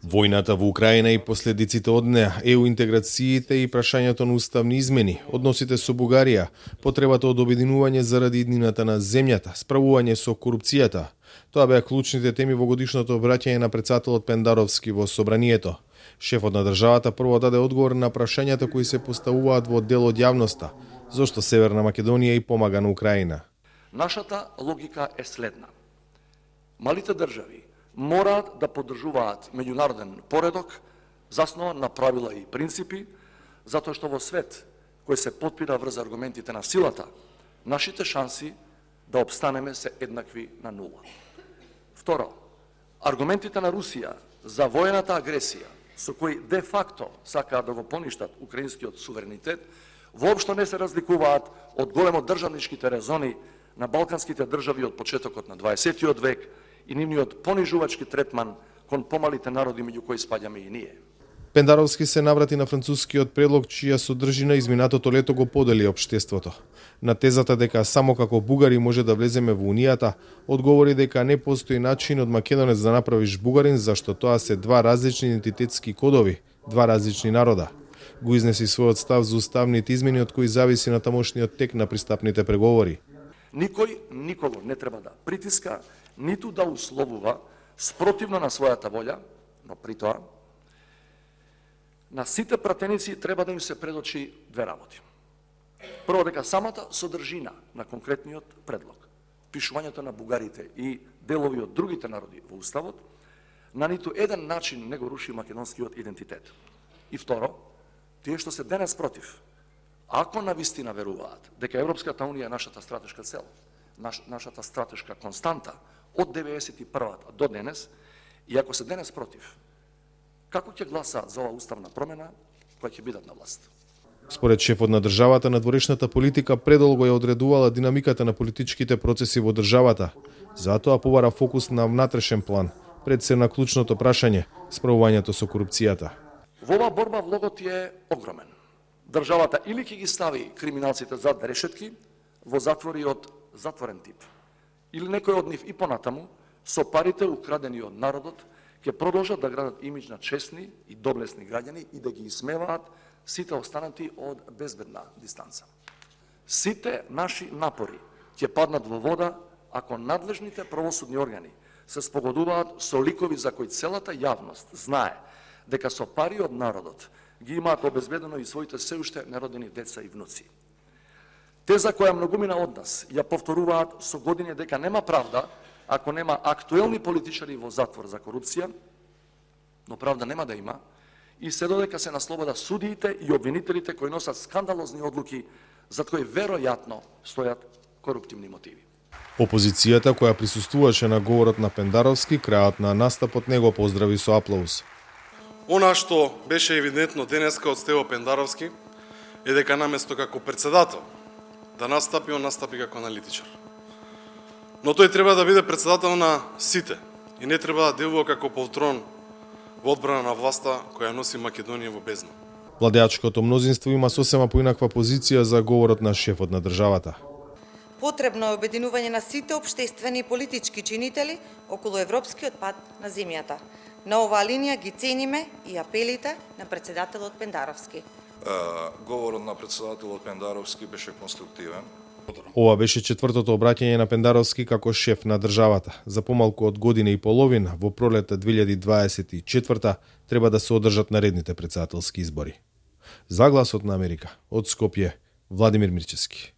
Војната во Украина и последиците од неа, ЕУ интеграциите и прашањето на уставни измени, односите со Бугарија, потребата од обединување заради иднината на земјата, справување со корупцијата. Тоа беа клучните теми во годишното обраќање на претседателот Пендаровски во собранието. Шефот на државата прво даде одговор на прашањата кои се поставуваат во дел од јавноста. Зошто Северна Македонија и помага на Украина? Нашата логика е следна. Малите држави мораат да поддржуваат меѓународен поредок, заснован на правила и принципи, затоа што во свет кој се потпира врз аргументите на силата, нашите шанси да обстанеме се еднакви на нула. Второ, аргументите на Русија за воената агресија, со кои де факто сакаат да го поништат украинскиот суверенитет, воопшто не се разликуваат од големо државничките резони на балканските држави од почетокот на 20. век и нивниот понижувачки третман кон помалите народи меѓу кои спаѓаме и ние. Пендаровски се наврати на францускиот предлог чија содржина изминатото лето го подели општеството. На тезата дека само како бугари може да влеземе во Унијата, одговори дека не постои начин од македонец да направиш бугарин, зашто тоа се два различни идентитетски кодови, два различни народа. Го изнеси својот став за уставните измени од кои зависи на тамошниот тек на пристапните преговори. Никој никого не треба да притиска, ниту да условува спротивно на својата волја, но при тоа на сите пратеници треба да им се предочи две работи. Прво, дека самата содржина на конкретниот предлог, пишувањето на бугарите и делови од другите народи во Уставот, на ниту еден начин не го руши македонскиот идентитет. И второ, тие што се денес против, ако навистина веруваат дека Европската Унија е нашата стратешка цел, нашата стратешка константа од 91-та до денес, и ако се денес против, како ќе гласаат за оваа уставна промена која ќе бидат на власт? Според шефот на државата, надворешната политика предолго ја одредувала динамиката на политичките процеси во државата. Затоа побара фокус на внатрешен план, пред се на клучното прашање, справувањето со корупцијата. Во оваа борба влогот е огромен. Државата или ќе ги стави криминалците зад решетки во затвори од затворен тип, или некој од нив и понатаму, со парите украдени од народот, ќе продолжат да градат имидж на честни и доблесни граѓани и да ги исмеваат сите останати од безбедна дистанца. Сите наши напори ќе паднат во вода ако надлежните правосудни органи се спогодуваат со ликови за кои целата јавност знае дека со пари од народот ги имаат обезбедено и своите се уште неродени деца и внуци. Теза која многумина од нас ја повторуваат со години дека нема правда ако нема актуелни политичари во затвор за корупција, но правда нема да има, и се додека се на слобода судиите и обвинителите кои носат скандалозни одлуки за кои веројатно стојат коруптивни мотиви. Опозицијата која присуствуваше на говорот на Пендаровски, крајот на настапот него поздрави со аплауз. Она што беше евидентно денеска од Стево Пендаровски е дека наместо како председател да настапи, он настапи како аналитичар. Но тој треба да биде председател на сите и не треба да делува како полтрон во одбрана на власта која носи Македонија во бездна. Владеачкото мнозинство има сосема поинаква позиција за говорот на шефот на државата. Потребно е обединување на сите општествени и политички чинители околу европскиот пат на земјата. На оваа линија ги цениме и апелите на претседателот Пендаровски. Говорот на претседателот Пендаровски беше конструктивен. Ова беше четвртото обраќање на Пендаровски како шеф на државата. За помалку од година и половина, во пролета 2024 треба да се одржат наредните претседателски избори. За Гласот на Америка, од Скопје, Владимир Мирчевски.